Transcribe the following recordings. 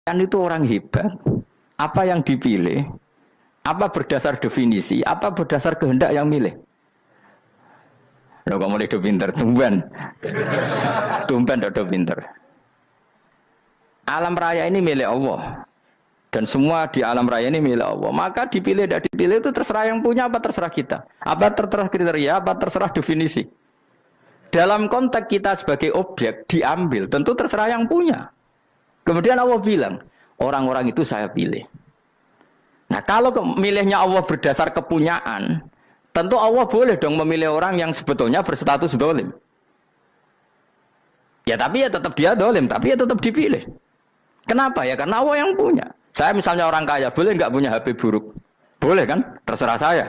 Kan itu orang hebat. Apa yang dipilih? Apa berdasar definisi? Apa berdasar kehendak yang milih? Lo kamu udah pinter, tumben. Tumben udah pinter. Alam raya ini milik Allah. Dan semua di alam raya ini milik Allah. Maka dipilih tidak dipilih itu terserah yang punya apa terserah kita. Apa terserah kriteria, apa terserah definisi. Dalam konteks kita sebagai objek diambil, tentu terserah yang punya. Kemudian Allah bilang, orang-orang itu saya pilih. Nah kalau milihnya Allah berdasar kepunyaan, tentu Allah boleh dong memilih orang yang sebetulnya berstatus dolim. Ya tapi ya tetap dia dolim, tapi ya tetap dipilih. Kenapa ya? Karena Allah yang punya. Saya misalnya orang kaya, boleh nggak punya HP buruk? Boleh kan? Terserah saya.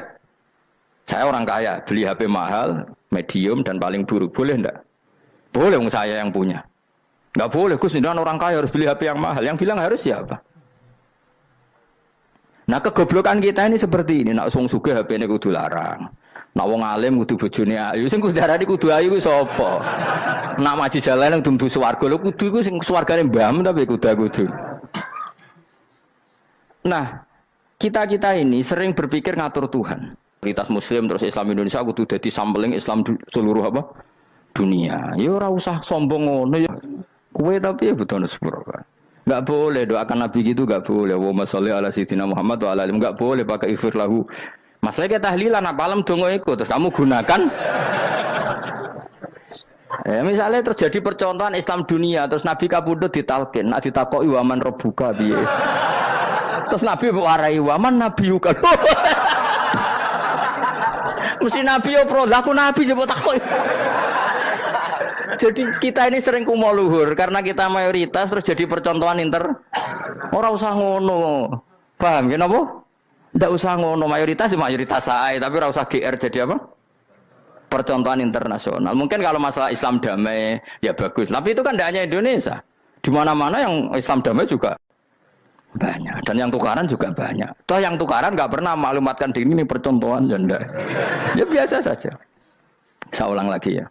Saya orang kaya, beli HP mahal, medium dan paling buruk. Boleh enggak? Boleh saya yang punya. Nggak boleh, Gus, orang kaya harus beli HP yang mahal. Yang bilang harus siapa? Nah kegoblokan kita ini seperti ini. Nak wong sugih HP ini kudu larang. Nak wong alim kudu bojone ayu. Sing kudu darani kudu ayu ku sapa? Nak maji jalan nang dumbu swarga lho kudu iku sing swargane mbam tapi kudu. Nah, kita ini sering berpikir ngatur Tuhan. Komunitas Muslim terus Islam Indonesia kudu dadi sampling Islam seluruh apa? Dunia. Ya ora usah sombong ngono ya. Kowe tapi ya betul sepuro. Enggak boleh doakan Nabi gitu, enggak boleh. Allahumma sholli ala sayyidina Muhammad wa ala alihi. Enggak boleh pakai ighfir lahu. Masalah kita tahlilan apalem donga iku terus kamu gunakan. Misalnya terjadi percontohan Islam dunia terus Nabi kapundhut ditalkin, nak ditakoki waman rabbuka piye. Terus Nabi warai waman nabiyuka. Mesti Nabi yo pro, lah aku Nabi coba takoki. Jadi kita ini sering kumo luhur karena kita mayoritas terus jadi percontohan Ora usah ngono. Paham ya napa? Ndak usah ngono, mayoritas saya, tapi ora usah GR jadi apa? Percontohan internasional. Mungkin kalau masalah Islam damai ya bagus, tapi itu kan tidak hanya Indonesia. Di mana-mana yang Islam damai juga banyak dan yang tukaran juga banyak. Toh yang tukaran nggak pernah maklumatkan diri ini percontohan janda. Ya biasa saja. Saya ulang lagi ya.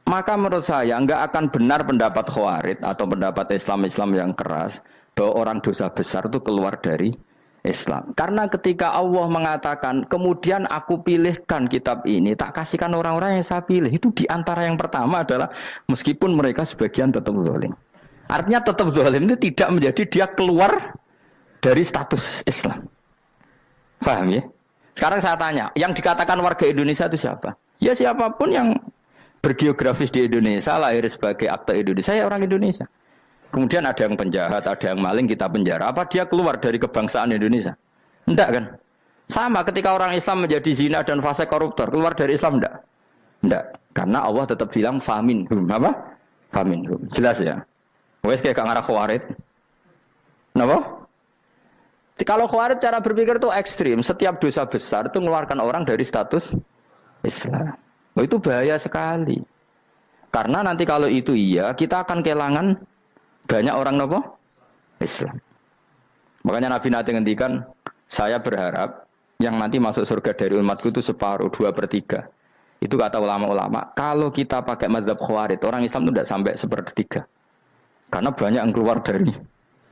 Maka menurut saya nggak akan benar pendapat Khawarij atau pendapat Islam yang keras bahwa orang dosa besar itu keluar dari Islam. Karena ketika Allah mengatakan kemudian aku pilihkan kitab ini tak kasihkan orang-orang yang saya pilih, itu diantara yang pertama adalah meskipun mereka sebagian tetap zalim. Artinya tetap zalim itu tidak menjadi dia keluar dari status Islam. Paham ya? Sekarang saya tanya, yang dikatakan warga Indonesia itu siapa? Ya siapapun yang bergeografis di Indonesia, lahir sebagai akte Indonesia, ya orang Indonesia. Kemudian ada yang penjahat, ada yang maling, kita penjara. Apa dia keluar dari kebangsaan Indonesia? Enggak kan? Sama ketika orang Islam menjadi zina dan fasik koruptor, keluar dari Islam enggak? Enggak. Karena Allah tetap bilang faminhum. Apa? Faminhum. Jelas ya? Wes kayak ngarah Khawarij. Kenapa? Kalau Khawarij cara berpikir itu ekstrim. Setiap dosa besar itu mengeluarkan orang dari status Islam. Oh, itu bahaya sekali. Karena nanti kalau itu iya, kita akan kehilangan banyak orang nopo Islam. Makanya Nabi nanti ngendikan, saya berharap yang nanti masuk surga dari umatku itu separuh, 2/3. Itu kata ulama-ulama. Kalau kita pakai mazhab Khawarij, orang Islam itu tidak sampai 1/3. Karena banyak yang keluar dari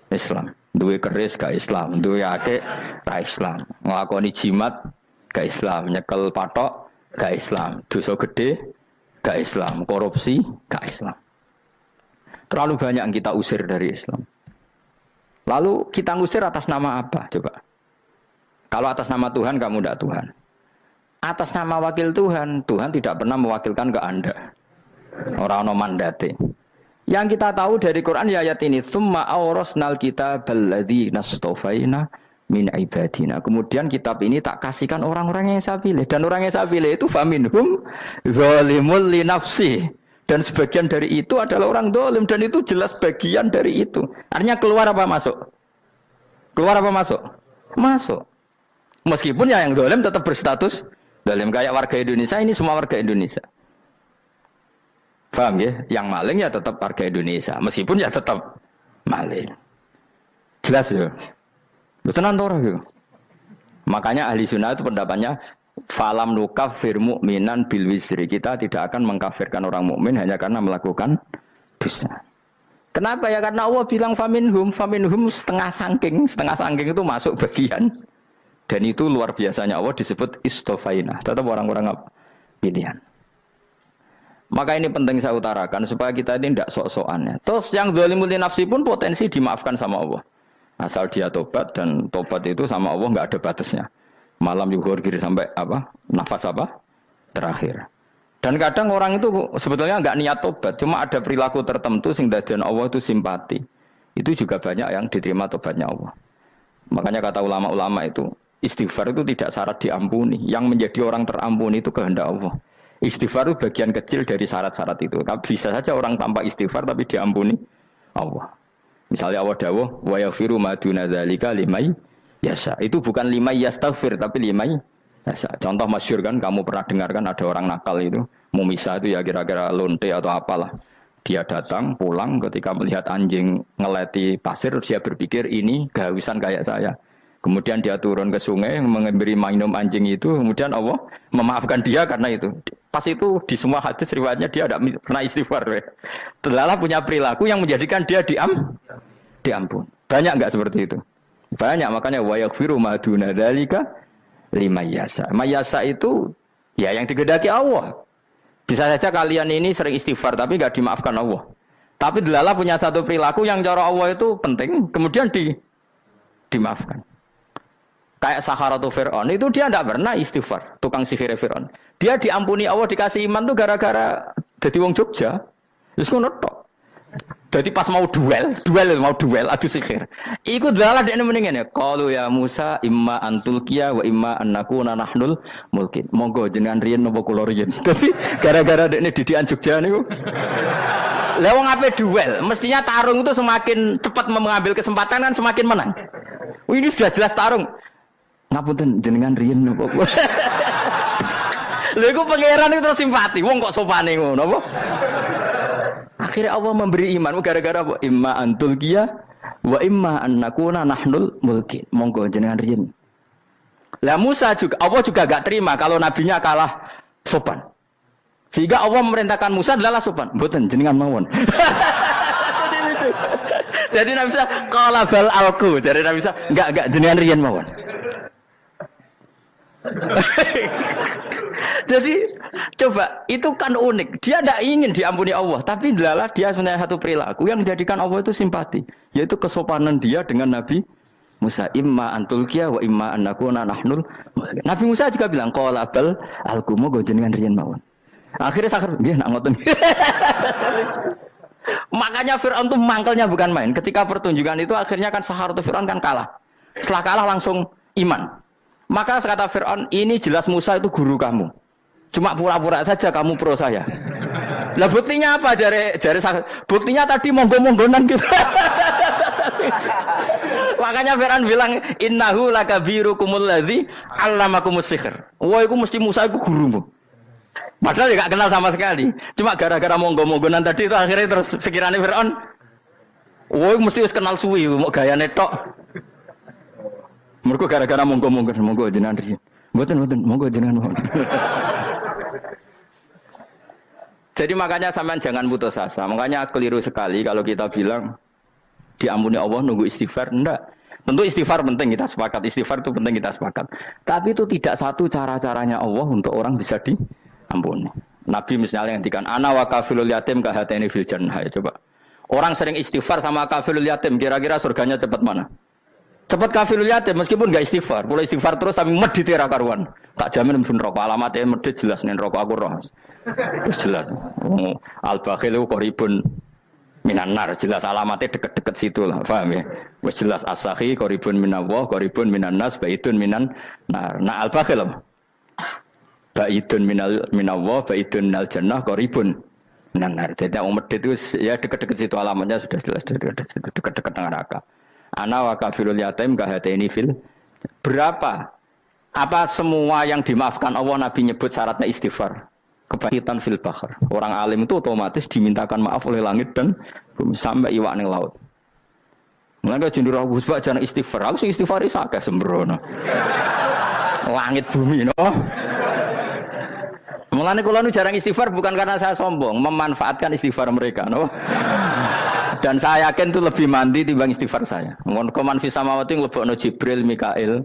Islam. Duwe keris gak Islam, duwe akeh gak Islam, nglakoni jimat gak Islam, nyekel patok gak Islam, dosa gede gak Islam, korupsi gak Islam. Terlalu banyak yang kita usir dari Islam. Lalu kita ngusir atas nama apa? Coba. Kalau atas nama Tuhan kamu tidak Tuhan. Atas nama wakil Tuhan, Tuhan tidak pernah mewakilkan ke Anda. Orang-orang mandate. Yang kita tahu dari Quran ya ayat ini, tsumma awrasnal kitabal ladzina astafaina min ibadina. Kemudian kitab ini tak kasihkan orang-orang yang saya pilih, dan orang yang saya pilih itu faminhum zalimul li nafsi, dan sebagian dari itu adalah orang zalim, dan itu jelas bagian dari itu. Artinya keluar apa masuk? Keluar apa masuk? Masuk. Meskipun ya yang zalim tetap berstatus zalim, kayak warga Indonesia ini semua warga Indonesia. Paham ya? Yang maling ya tetap warga Indonesia, meskipun ya tetap maling. Jelas ya? Betulan ora gitu. Makanya ahli sunnah itu pendapatnya falam nukafir mu'minan bil wisri. Kita tidak akan mengkafirkan orang mukmin hanya karena melakukan dosa. Kenapa ya? Karena Allah bilang faminhum setengah sangking itu masuk bagian. Dan itu luar biasanya Allah disebut istofaina. Tetap orang-orang pilihan. Maka ini penting saya utarakan supaya kita ini tidak sok-sokan ya. Terus yang zalimul nafsi pun potensi dimaafkan sama Allah. Asal dia tobat dan tobat itu sama Allah nggak ada batasnya. Malam yuhur kiri sampai apa? Nafas apa? Terakhir. Dan kadang orang itu sebetulnya nggak niat tobat, cuma ada perilaku tertentu sehingga dan Allah itu simpati. Itu juga banyak yang diterima tobatnya Allah. Makanya kata ulama-ulama itu, istighfar itu tidak syarat diampuni. Yang menjadi orang terampuni itu kehendak Allah. Istighfar itu bagian kecil dari syarat-syarat itu. Tapi bisa saja orang tanpa istighfar tapi diampuni Allah. Misalnya Allah dawuh, wa yaghfiru ma duna dzalika limay yasha. Itu bukan limay yastaghfir tapi limay yasha. Contoh masyhur kan kamu pernah dengar kan ada orang nakal itu, mumisa itu ya kira-kira lonte atau apalah. Dia datang pulang ketika melihat anjing ngeleti pasir dia berpikir ini kehausan kayak saya. Kemudian dia turun ke sungai memberi minum anjing itu, kemudian Allah memaafkan dia karena itu. Pas itu di semua hadis riwayatnya dia tidak pernah istighfar. Terlalu punya perilaku yang menjadikan dia diampun. Banyak enggak seperti itu? Banyak, makanya wa yaghfiru ma duna dzalika liman yasha. Mayasa itu ya yang digedaki Allah. Bisa saja kalian ini sering istighfar tapi enggak dimaafkan Allah. Tapi delala punya satu perilaku yang cara Allah itu penting, kemudian dimaafkan. Kayak Saharatu Fir'aun, itu dia tidak pernah istighfar, tukang sihir Fir'aun. Dia diampuni Allah, dikasih iman tuh gara-gara jadi wong Jogja. Terus ngono tok. Jadi pas mau duel adu sihir. Iku dalah dekne mendingan ya. Qalu ya Musa imma antulqiya wa imma annakuna nahnul mulkin. Monggo jenengan riyen napa kula riyen. Dadi gara-gara dekne didikan Jogja niku. Lah wong ape duel, mestinya tarung itu semakin cepat mengambil kesempatan kan semakin menang. Ini sudah jelas tarung. Ngapunten jenengan riyen napa kula. Lha iku pangeran itu terus simpati. Wong kok sopane ngono apa? Akhirnya Allah memberi iman gara-gara apa? Imma antulqiya wa imma annakuna nahnul mulkin. Monggo jenengan riyen. Lah Musa juga Allah juga enggak terima kalau nabinya kalah sopan. Sehingga Allah memerintahkan Musa adalah sopan. Mboten jenengan mawon. Jadi Nabi Musa qala bal alqu. Jadi Nabi Musa enggak jenengan riyen mawon. Jadi coba itu kan unik. Dia tidak ingin diampuni Allah, tapi adalah dia punya satu perilaku yang menjadikan Allah itu simpati, yaitu kesopanan dia dengan Nabi Musa. Imma antulqiya wa imma annakuna nahnul. Nabi Musa juga bilang qala bal alqumu go jenengan riyen mawon. Akhirnya sakar nggih nak ngoten. Makanya Firaun itu mangkelnya bukan main. Ketika pertunjukan itu akhirnya kan Saharatu Firaun kan kalah. Setelah kalah langsung iman. Maka kata Fir'aun, ini jelas Musa itu guru kamu. Cuma pura-pura saja kamu pro saya. Lah buktinya apa? Jare buktinya tadi monggo-monggonan gitu. Makanya Fir'aun bilang, innahu lakabirukumul ladzi 'allamakumus sihr. Wah, itu mesti Musa itu gurumu. Padahal dia enggak kenal sama sekali. Cuma gara-gara monggo-monggonan tadi itu akhirnya terus pikirannya Fir'aun, wah, mesti wis kenal suwi, mau gayane tok. Mergo gara-gara monggo jenengan riyen. Mboten monggo jenengan mohon. Jadi makanya sampean jangan putus asa. Makanya keliru sekali kalau kita bilang diampuni Allah nunggu istighfar. Enggak. Tentu istighfar penting, kita sepakat. Istighfar itu penting, kita sepakat. Tapi itu tidak satu cara-caranya Allah untuk orang bisa diampuni. Nabi misalnya ngendikan ana wa kafilul yatim ka hatani fil jannah. Coba. Orang sering istighfar sama kafilul yatim, kira-kira surganya cepat mana? Cepat kafirul yatim meskipun enggak istighfar, boleh istighfar terus tapi medit ra karuan. Tak jamin mungkin rokok alamatnya medit jelas nen rokok aku roh. Wis jelas. Al bakhilu qaribun minan nar, jelas alamatnya deket-deket situ lah, paham ya? Wis jelas as-sakhi qaribun minallah, qaribun minan nas, baitun minan nar. Nah al bakhil baitun minallah, baitun minal jannah, qaribun minan nar. Jadi yang medit itu ya deket-deket situ alamatnya sudah jelas deket-deket neraka. Ana wa kafirul yatim kahataini fil. Berapa? Apa semua yang dimaafkan Allah Nabi nyebut syaratnya istighfar? Kebahitan fil bahr. Orang alim itu otomatis dimintakan maaf oleh langit dan bumi sampai iwak ning laut. Mulane jendur aku sebab jangan istighfar. Aku sing istighfar is akeh sembrono. Langit bumi no. Mulane kula nu jarang istighfar bukan karena saya sombong, memanfaatkan istighfar mereka no. Dan saya yakin itu lebih mandi timbang istighfar saya. Koman fi samawati nglebokno Jibril, Mikail.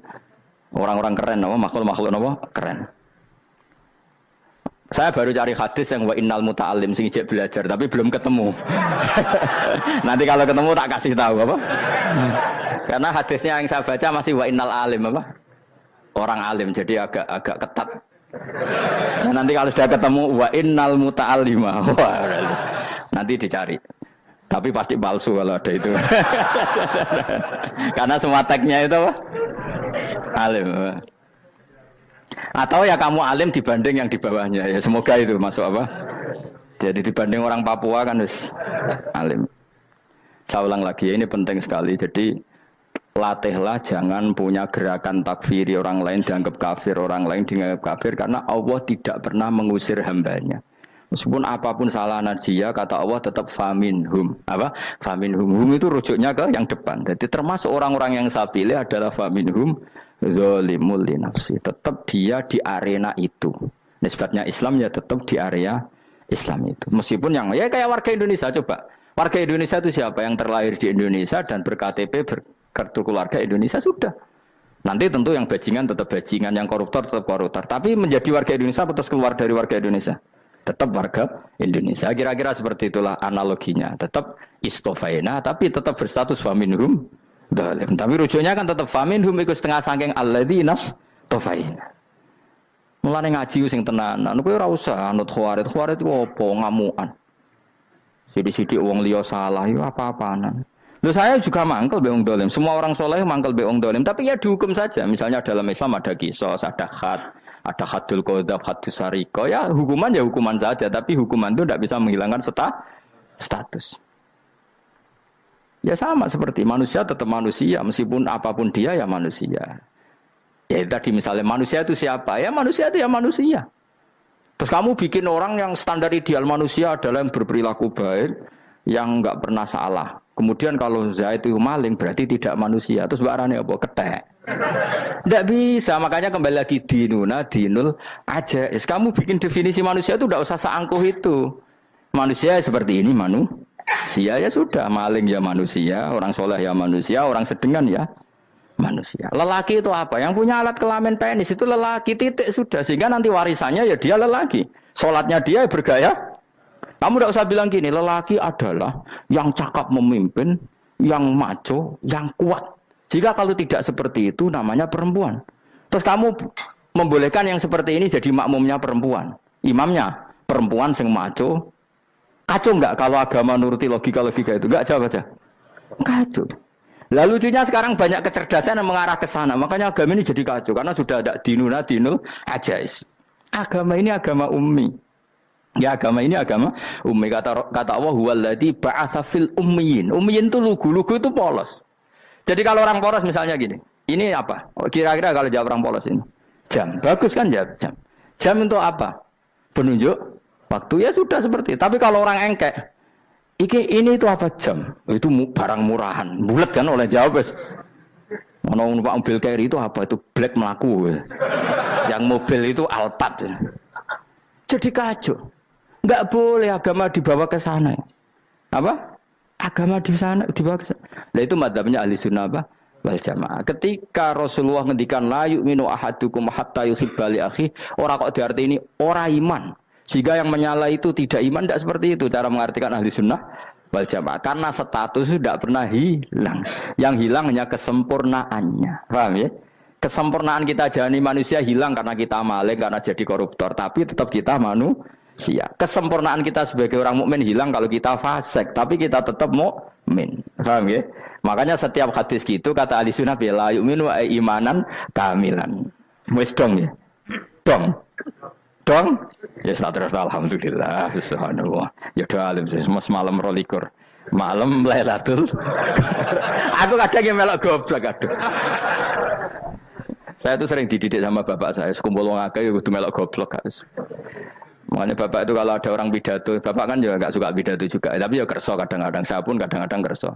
Orang-orang keren apa makhluk-makhluk apa keren. Saya baru cari hadis yang wa innal muta'allim sing ijek belajar tapi belum ketemu. Nanti kalau ketemu tak kasih tahu apa? Karena hadisnya yang saya baca masih wa innal alim apa? Orang alim jadi agak ketat. Nah, nanti kalau sudah ketemu wa innal muta'allima. Wah, nanti dicari. Tapi pasti palsu kalau ada itu. Karena semua tagnya itu apa? Alim. Atau ya kamu alim dibanding yang di bawahnya. Ya semoga itu masuk apa? Jadi dibanding orang Papua kan harus alim. Saya ulang lagi ya, ini penting sekali. Jadi latihlah jangan punya gerakan takfiri orang lain dianggap kafir, orang lain dianggap kafir karena Allah tidak pernah mengusir hambanya. Meskipun apapun salah najiyah, kata Allah tetap faminhum. Apa? Faminhum. Hum itu rujuknya ke yang depan. Jadi termasuk orang-orang yang saya pilih adalah faminhum zalimul li nafsi. Tetap dia di arena itu. Nisbatnya Islam ya tetap di area Islam itu. Meskipun yang ya kayak warga Indonesia coba. Warga Indonesia itu siapa? Yang terlahir di Indonesia dan ber-KTP berkartu keluarga Indonesia sudah. Nanti tentu yang bajingan tetap bajingan, yang koruptor tetap koruptor. Tapi menjadi warga Indonesia terus keluar dari warga Indonesia. Tetap warga Indonesia. Kira-kira seperti itulah analoginya. Tetap istofaina, tapi tetap berstatus faminhum dalim. Tapi rujuknya kan tetap faminhum ikut setengah sangking alladzina tofaina. Mulane ngaji sing tenanan. Kowe ora usah anut khawarit. Khawarit itu apa? Ngamukan. Sidik-sidik wong liya salah itu apa-apaanan. Loh saya juga mangkel be wong dolim. Semua orang soleh mangkel be wong dolim. Tapi ya dihukum saja. Misalnya dalam Islam ada kisos, ada had. Ada hadul qadzaf, hadus sariko, ya hukuman saja, tapi hukuman itu tidak bisa menghilangkan status. Ya sama seperti manusia tetap manusia, meskipun apapun dia ya manusia. Ya tadi misalnya manusia itu siapa? Ya manusia itu ya manusia. Terus kamu bikin orang yang standar ideal manusia adalah yang berperilaku baik, yang nggak pernah salah. Kemudian kalau Zaid itu maling berarti tidak manusia. Terus barangnya apa? Ketek. Tidak bisa, makanya kembali lagi dinul aja. Kamu bikin definisi manusia itu tidak usah seangkuh itu. Manusia seperti ini manusia ya sudah, maling ya manusia, orang soleh ya manusia, orang sedengan ya manusia. Lelaki itu apa? Yang punya alat kelamin penis itu lelaki titik sudah. Sehingga nanti warisannya ya dia lelaki. Sholatnya dia bergaya. Kamu tidak usah bilang gini, lelaki adalah yang cakap memimpin, yang maco, yang kuat. Jika kalau tidak seperti itu namanya perempuan. Terus kamu membolehkan yang seperti ini jadi makmumnya perempuan. Imamnya perempuan sing maco. Kacau enggak kalau agama nuruti logika-logika itu? Enggak jawab aja. Kacau. Lalu lucunya sekarang banyak kecerdasan yang mengarah ke sana. Makanya agama ini jadi kacau. Karena sudah ada dinul ajais. Agama ini agama ummi. Ya agama ini agama ummi. Kata Allah huwallazi ba'atsa fil ummiyin. Ummiyin itu lugu-lugu itu polos. Jadi kalau orang polos misalnya gini, ini apa? Kira-kira kalau jawab orang polos ini, jam. Bagus kan jawab jam. Jam untuk apa? Penunjuk waktu ya sudah seperti. Tapi kalau orang engkek, ini itu apa jam? Itu barang murahan. Bulat kan oleh jawab. Mau numpak mobil carry itu apa? Itu black melaku. Yang mobil itu Alphard. Jadi kacau. Enggak boleh agama dibawa ke sana. Apa? Agama di sana dibawa ke sana. Nah itu madzhabnya ahli sunnah apa? Wal jamaah. Ketika Rasulullah ngendikan la yu'minu ahadukum hatta yuhibba li akhi, ora kok diarti ini ora iman. Jika yang menyala itu tidak iman, tidak seperti itu cara mengartikan ahli sunnah wal jamaah. Karena status itu tidak pernah hilang. Yang hilang hanya kesempurnaannya. Paham ya? Kesempurnaan kita jalani manusia hilang karena kita maling, karena jadi koruptor. Tapi tetap kita manusia. Kesempurnaan kita sebagai orang mukmin hilang kalau kita fasik, tapi kita tetap mukmin. Paham ya? Makanya setiap hadis gitu kata ahli sunnah la yu'minu imanan kamilan. Wis dong ya. Dong. Ya terus alhamdulillah subhanallah. Ya doa alim semalam 12. Malam Lailatul. Aku kadang yang melok goblok aduh. Saya tuh sering dididik sama bapak saya, sekumpul wong akeh ya kudu melok goblok guys. Makanya bapak itu kalau ada orang pidato, bapak kan juga enggak suka pidato juga, tapi ya kerso kadang-kadang, saya pun kadang-kadang kerso.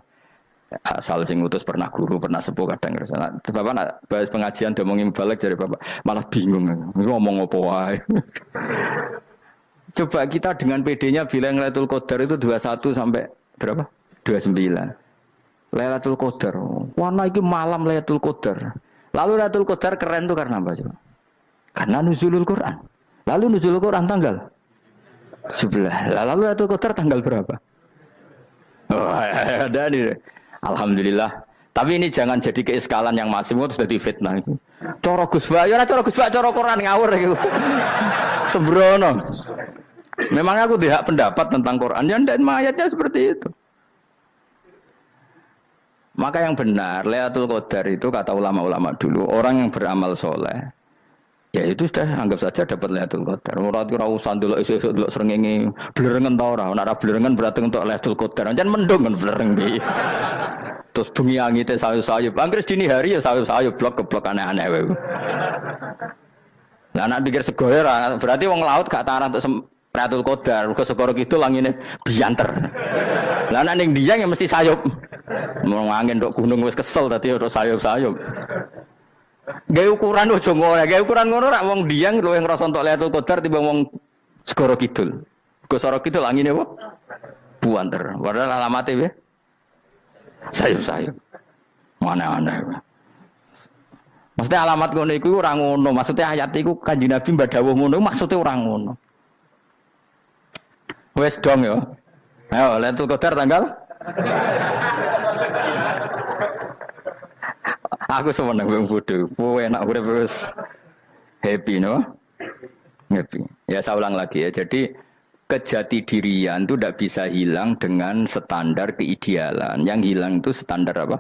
Asal sing ngutus pernah guru, pernah sepuh kadang kerso. Nah, bapak nak bahas pengajian ngomongin balik dari bapak, malah bingung. Ngomong apa wae. Coba kita dengan PD-nya bilang Lailatul Qadar itu 21 sampai berapa? 29. Lailatul Qadar. Warna iki malam Lailatul Qadar. Lalu Lailatul Qadar keren tuh karena apa coba? Karena nuzulul Quran. Lalu nuzulul Quran tanggal 17. Lalu Lailatul Qadar tanggal berapa? Oh, ada nih. Alhamdulillah. Tapi ini jangan jadi keiskalan yang masih itu sudah difitnah. Coro Gus Bak, ya coro Gus Bak, coro Quran ngawur gitu. Sembrono. Memang aku tidak pendapat tentang Quran, ya dan ayatnya seperti itu. Maka yang benar, Lailatul Qadar itu kata ulama-ulama dulu, orang yang beramal soleh, ya itu sudah anggap saja dapat Lailatul Qadar. Ora usah ndelok esuk-esuk ndelok srengenge blerengen ta ora. Nek ora blerengen berarti untuk Lailatul Qadar. Jan mendung kan blereng iki. Terus bengi angite sayup-sayup. Anggere dini hari ya sayup-sayup blok-blok aneh-aneh wae. Lah nek pikir segoyo ora, berarti wong laut gak tarah untuk Lailatul Qadar. Mergo segoro kidul langine bianter. Lah nek ning Dieng ya mesti sayup. Mau angin tok gunung wis kesel dadi ora sayup-sayup. Gawe ukuran ojo ngono, gawe ukuran ngono rak wong Dieng luwih ngrasa entuk Lailatul Qadar timbang wong segoro kidul. Go segoro kidul angine apa? Buanter. Padahal alamate piye? Sayup-sayup. Mana-mana. Maksudnya alamat ngono iku ora ngono, maksudnya ayat iku Kanjeng Nabi mbadhawuh ngono, maksudnya ora ngono. Wes dong ya. Ayo Lailatul Qadar tanggal aku seneng wong bodoh. Enak urip wis happy no. Happy. Ya saya ulang lagi ya. Jadi kejati dirian itu tidak bisa hilang dengan standar keidealan. Yang hilang itu standar apa?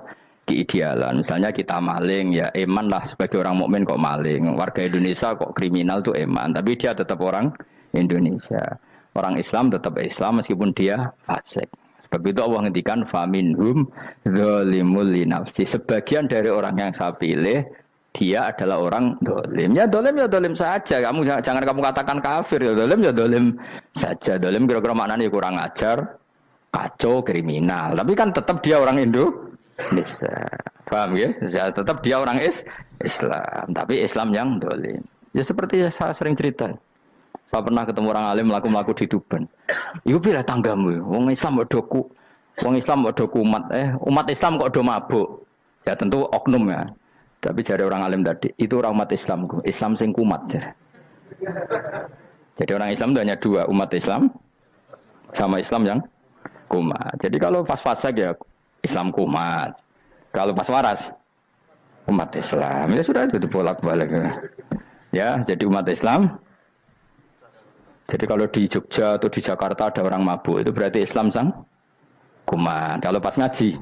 Keidealan. Misalnya kita maling, ya eman lah sebagai orang mukmin kok maling. Warga Indonesia kok kriminal tuh eman, tapi dia tetap orang Indonesia. Orang Islam tetap Islam meskipun dia fasik. Sebab itu Allah ngendikan faminhum zalimul linafsi. Sebagian dari orang yang saya pilih dia adalah orang dolim. Ya dolim saja. Kamu jangan kamu katakan kafir. Ya dolim saja. Dolim kira-kira maknanya kurang ajar, kacau, kriminal. Tapi kan tetap dia orang Indonesia. Paham ya? Ya tetap dia orang Islam. Tapi Islam yang dolim. Ya seperti saya sering cerita. Saya pernah ketemu orang alim melaku-melaku di Tuban. Iku pilih tanggamu. Wong Islam kok doku. Wong Islam kok doku umat. Umat Islam kok do mabuk. Ya tentu oknum ya. Tapi jari orang alim tadi, itu orang umat Islam. Islam sing kumat. Jadi orang Islam itu hanya dua, umat Islam sama Islam yang kumat. Jadi kalau pas fasik ya Islam kumat. Kalau pas waras umat Islam. Ya sudah itu bolak-balik. Ya, jadi umat Islam. Jadi kalau di Jogja atau di Jakarta ada orang mabuk, itu berarti Islam sang kumat. Kalau pas ngaji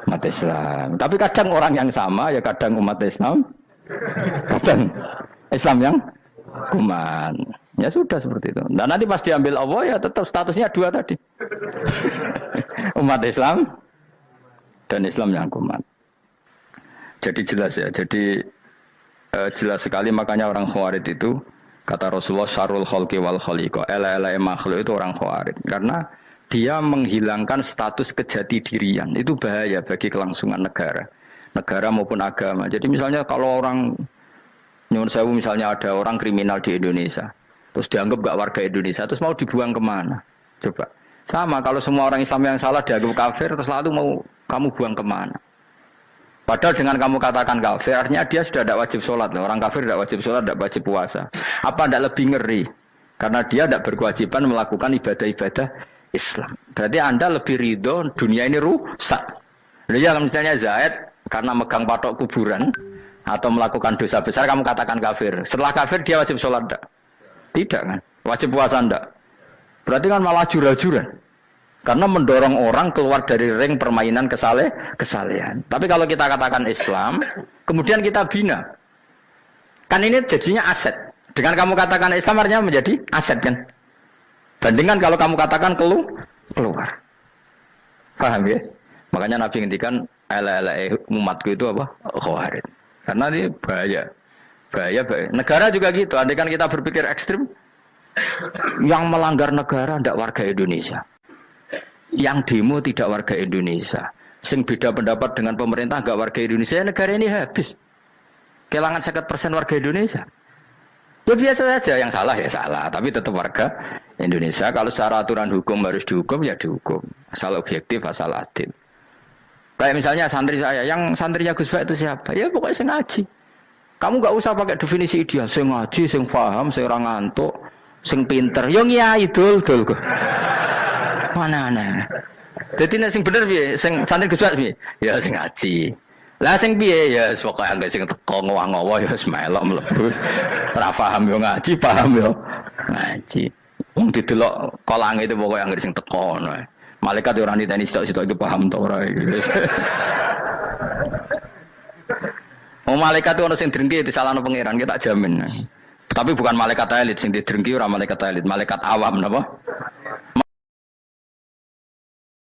umat Islam. Tapi kadang orang yang sama ya kadang umat Islam, kadang Islam yang kuman. Ya sudah seperti itu. Dan nanti pas diambil Allah ya tetap statusnya dua tadi. Umat Islam dan Islam yang kuman. Jadi jelas ya. Jadi jelas sekali makanya orang Khawarij itu kata Rasulullah syarrul khalqi wal khaliqa. Ela-ela makhluk itu orang Khawarij karena dia menghilangkan status kejati dirian. Itu bahaya bagi kelangsungan negara maupun agama. Jadi misalnya kalau orang nyuwun sewu misalnya ada orang kriminal di Indonesia, terus dianggap gak warga Indonesia, terus mau dibuang kemana? Coba. Sama kalau semua orang Islam yang salah dianggap kafir, terus lalu mau kamu buang kemana? Padahal dengan kamu katakan kafir, artinya dia sudah tidak wajib sholat. Orang kafir tidak wajib sholat, tidak wajib puasa. Apa tidak lebih ngeri? Karena dia tidak berkewajiban melakukan ibadah-ibadah Islam. Berarti Anda lebih ridho dunia ini rusak. Ya misalnya Zaid karena megang patok kuburan atau melakukan dosa besar kamu katakan kafir. Setelah kafir dia wajib sholat enggak? Tidak kan? Wajib puasa enggak? Berarti kan malah jura-juran. Karena mendorong orang keluar dari ring permainan kesalehan. Tapi kalau kita katakan Islam, kemudian kita bina. Kan ini jadinya aset. Dengan kamu katakan Islam artinya menjadi aset kan? Bandingkan kalau kamu katakan keluar. Paham ya? Makanya Nabi ngendikan ala umatku itu apa? Khawarij. Karena ini bahaya. Bahaya. Negara juga gitu. Andaikan kita berpikir ekstrim, yang melanggar negara tidak warga Indonesia. Yang demo tidak warga Indonesia. Sing beda pendapat dengan pemerintah enggak warga Indonesia, negara ini habis. Kehilangan 50% warga Indonesia. Ya biasa saja, yang salah ya salah, tapi tetap warga Indonesia kalau secara aturan hukum harus dihukum ya dihukum. Asal objektif, asal adil. Kayak misalnya santri saya, yang santrinya Gus Bak itu siapa? Ya pokoknya sing ngaji. Kamu gak usah pakai definisi ideal, sing ngaji, sing paham, sing ora ngantuk, sing pinter. Yo ngiyai dul kok. Mana. Jadi nek sing bener piye? Sing santri Gus Bak piye? Ya sing ngaji. Lah sing piye ya pokoke anggere sing teko ngowah-ngowah ya wis melok mlebu. Ora paham yo ngaji, paham yo ngaji. Wong didelok kolang itu pokoke anggere sing teko ngono. Malaikat ora niteni sitok-sitok iki paham ta ora iki. Oh malaikat itu ono sing drengki disalahno pangeran kita jamin. Tapi bukan malaikat elit sing didrengki ora malaikat elit, malaikat awam napa?